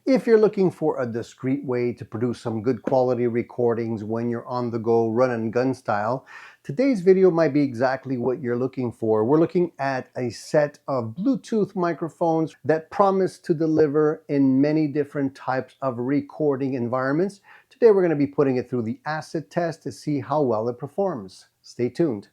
If you're looking for a discreet way to produce some good quality recordings when you're on the go, run and gun style, today's video might be exactly what you're looking for. We're looking at a set of Bluetooth microphones that promise to deliver in many different types of recording environments. Today we're going to be putting it through the acid test to see how well it performs. Stay tuned.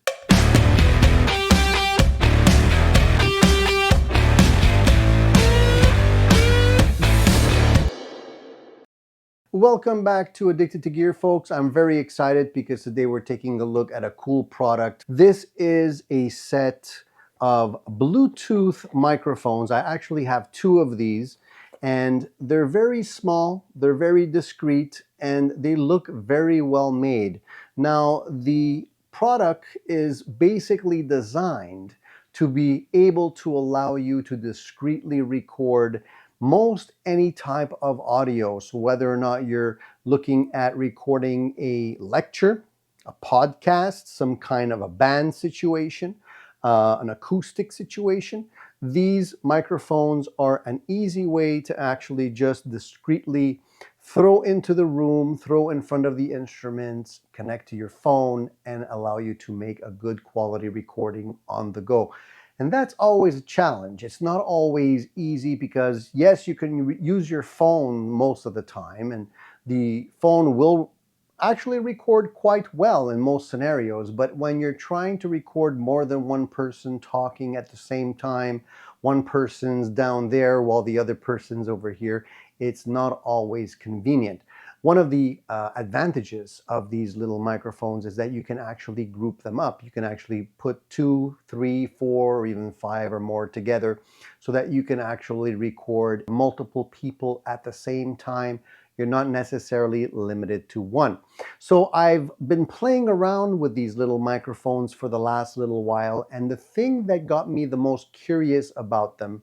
Welcome back to Addicted to Gear, folks. I'm very excited because today we're taking a look at a cool product. This is a set of Bluetooth microphones. I actually have two of these, and they're very small, they're very discreet, and they look very well made. Now, the product is basically designed to be able to allow you to discreetly record most any type of audio. So whether or not you're looking at recording a lecture, a podcast, some kind of a band situation, an acoustic situation, these microphones are an easy way to actually just discreetly throw into the room, throw in front of the instruments, connect to your phone, and allow you to make a good quality recording on the go. And that's always a challenge. It's not always easy because, yes, you can use your phone most of the time, and the phone will actually record quite well in most scenarios. But when you're trying to record more than one person talking at the same time, one person's down there while the other person's over here, it's not always convenient. One of the advantages of these little microphones is that you can actually group them up. You can actually put 2, 3, 4, or even 5 or more together so that you can actually record multiple people at the same time. You're not necessarily limited to one. So I've been playing around with these little microphones for the last little while, and the thing that got me the most curious about them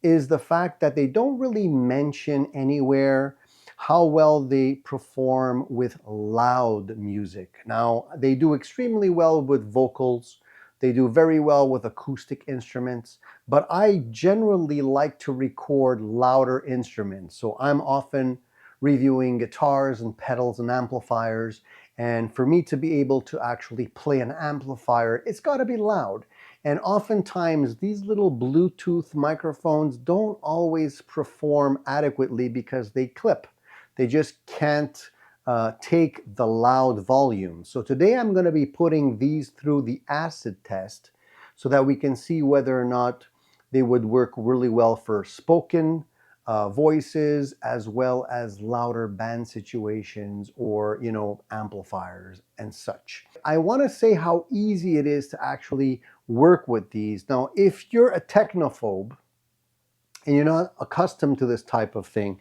is the fact that they don't really mention anywhere how well they perform with loud music. Now, they do extremely well with vocals. They do very well with acoustic instruments, but I generally like to record louder instruments. So I'm often reviewing guitars and pedals and amplifiers. And for me to be able to actually play an amplifier, it's got to be loud. And oftentimes these little Bluetooth microphones don't always perform adequately because they clip. They just can't take the loud volume. So today I'm going to be putting these through the acid test so that we can see whether or not they would work really well for spoken voices as well as louder band situations or, amplifiers and such. I want to say how easy it is to actually work with these. Now, if you're a technophobe and you're not accustomed to this type of thing,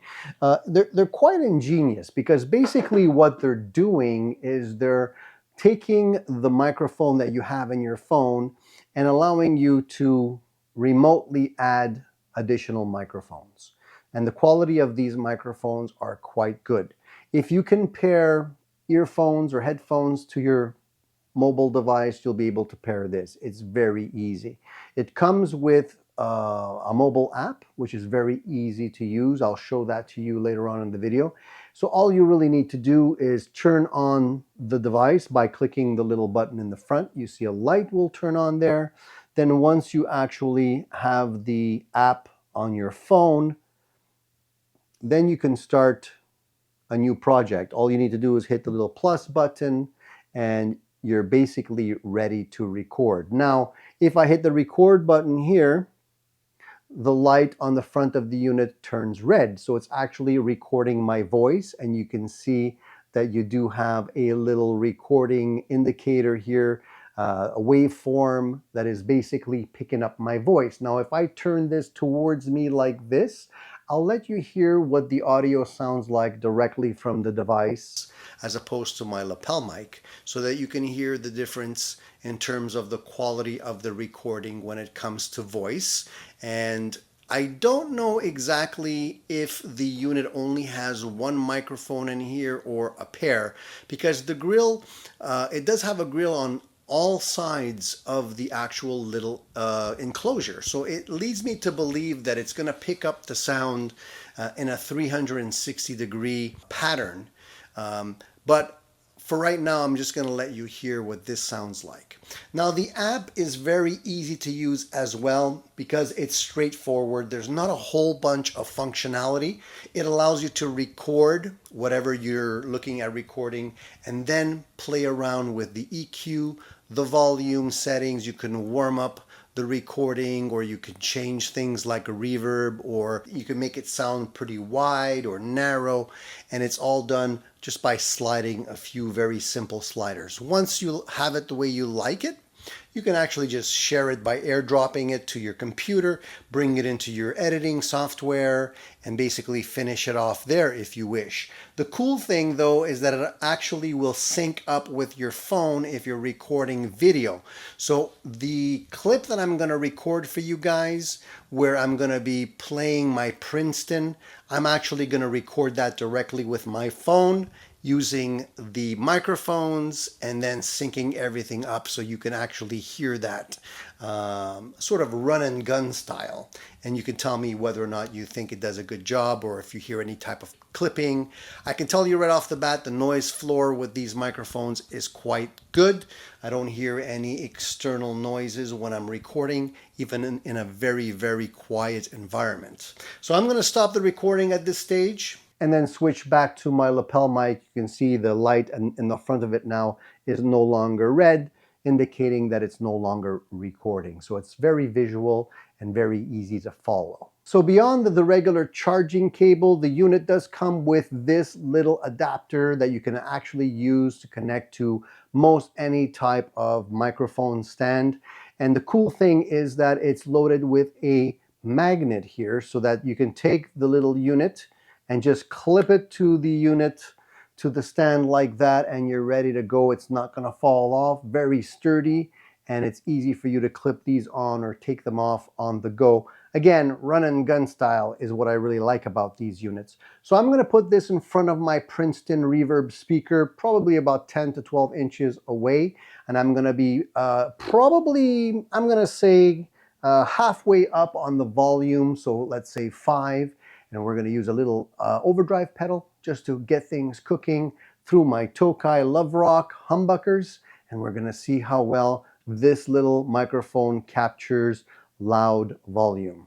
they're quite ingenious because basically what they're doing is they're taking the microphone that you have in your phone and allowing you to remotely add additional microphones. And the quality of these microphones are quite good. If you can pair earphones or headphones to your mobile device, you'll be able to pair this. It's very easy. It comes with a mobile app, which is very easy to use. I'll show that to you later on in the video. So all you really need to do is turn on the device by clicking the little button in the front. You see a light will turn on there. Then once you actually have the app on your phone, then you can start a new project. All you need to do is hit the little plus button and you're basically ready to record. Now, if I hit the record button here, the light on the front of the unit turns red. So it's actually recording my voice, and you can see that you do have a little recording indicator here, a waveform that is basically picking up my voice. Now, if I turn this towards me like this, I'll let you hear what the audio sounds like directly from the device as opposed to my lapel mic, so that you can hear the difference in terms of the quality of the recording when it comes to voice. And I don't know exactly if the unit only has one microphone in here or a pair, because the grill, it does have a grill on all sides of the actual little enclosure. So it leads me to believe that it's going to pick up the sound in a 360-degree pattern. But for right now, I'm just going to let you hear what this sounds like. Now, the app is very easy to use as well because it's straightforward. There's not a whole bunch of functionality. It allows you to record whatever you're looking at recording and then play around with the EQ, the volume settings. You can warm up the recording, or you can change things like a reverb, or you can make it sound pretty wide or narrow, and it's all done just by sliding a few very simple sliders. Once you have it the way you like it, you can actually just share it by airdropping it to your computer, bring it into your editing software, and basically finish it off there if you wish. The cool thing though is that it actually will sync up with your phone if you're recording video. So the clip that I'm going to record for you guys, where I'm going to be playing my Princeton, I'm actually going to record that directly with my phone, using the microphones and then syncing everything up so you can actually hear that sort of run and gun style. And you can tell me whether or not you think it does a good job, or if you hear any type of clipping. I can tell you right off the bat, the noise floor with these microphones is quite good. I don't hear any external noises when I'm recording, even in a very, very quiet environment. So I'm going to stop the recording at this stage and then switch back to my lapel mic. You can see the light in the front of it now is no longer red, indicating that it's no longer recording. So it's very visual and very easy to follow. So beyond the regular charging cable, the unit does come with this little adapter that you can actually use to connect to most any type of microphone stand. And the cool thing is that it's loaded with a magnet here, so that you can take the little unit and just clip it to the unit, to the stand like that, and you're ready to go. It's not going to fall off. Very sturdy, and it's easy for you to clip these on or take them off on the go. Again, run and gun style is what I really like about these units. So I'm going to put this in front of my Princeton reverb speaker, probably about 10 to 12 inches away, and I'm going to be probably, I'm going to say halfway up on the volume, so let's say 5. And we're going to use a little overdrive pedal just to get things cooking through my Tokai Love Rock humbuckers. And we're going to see how well this little microphone captures loud volume.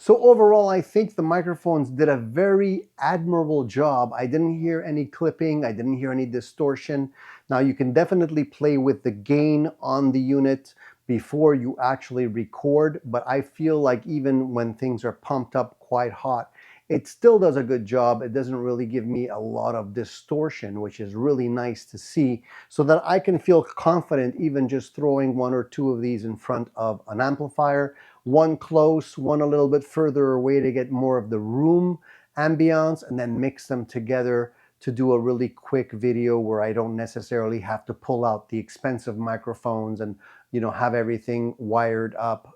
So overall, I think the microphones did a very admirable job. I didn't hear any clipping. I didn't hear any distortion. Now you can definitely play with the gain on the unit before you actually record, but I feel like even when things are pumped up quite hot, it still does a good job. It doesn't really give me a lot of distortion, which is really nice to see, so that I can feel confident even just throwing 1 or 2 of these in front of an amplifier, one close, one a little bit further away to get more of the room ambiance, and then mix them together to do a really quick video where I don't necessarily have to pull out the expensive microphones and have everything wired up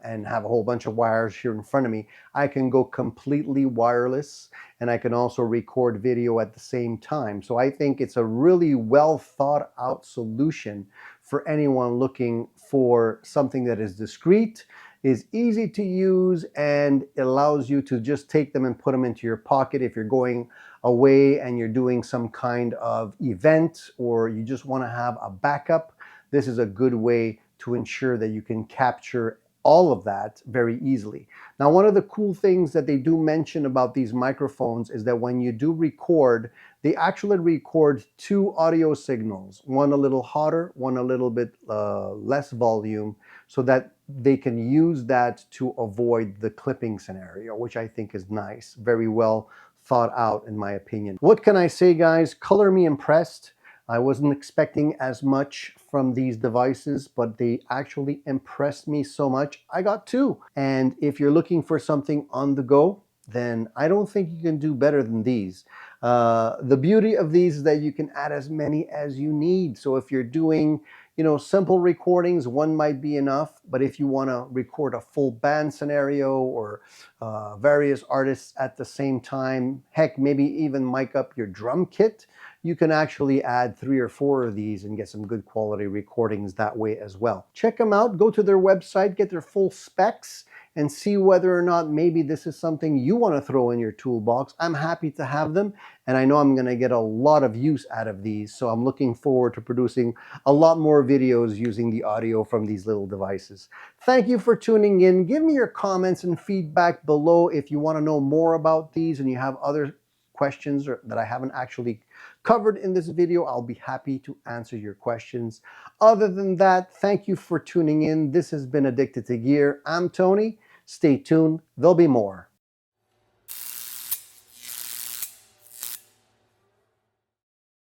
and have a whole bunch of wires here in front of me. I can go completely wireless, and I can also record video at the same time. So I think it's a really well thought out solution for anyone looking for something that is discreet, is easy to use, and allows you to just take them and put them into your pocket if you're going away and you're doing some kind of event, or you just want to have a backup. This is a good way to ensure that you can capture all of that very easily. Now, one of the cool things that they do mention about these microphones is that when you do record, they actually record two audio signals, one a little hotter, one a little bit less volume, so that they can use that to avoid the clipping scenario, which I think is nice. Very well thought out, in my opinion. What can I say, guys? Color me impressed. I wasn't expecting as much from these devices, but they actually impressed me so much. I got two. And if you're looking for something on the go, then I don't think you can do better than these. The beauty of these is that you can add as many as you need. So if you're doing, simple recordings, one might be enough. But if you want to record a full band scenario, or various artists at the same time, heck, maybe even mic up your drum kit, you can actually add 3 or 4 of these and get some good quality recordings that way as well. Check them out, go to their website, get their full specs, and see whether or not maybe this is something you want to throw in your toolbox. I'm happy to have them, and I know I'm going to get a lot of use out of these, so I'm looking forward to producing a lot more videos using the audio from these little devices. Thank you for tuning in. Give me your comments and feedback below if you want to know more about these and you have other questions that I haven't actually covered in this video. I'll be happy to answer your questions. Other than that, thank you for tuning in. This has been Addicted to Gear. I'm Tony. Stay tuned. There'll be more.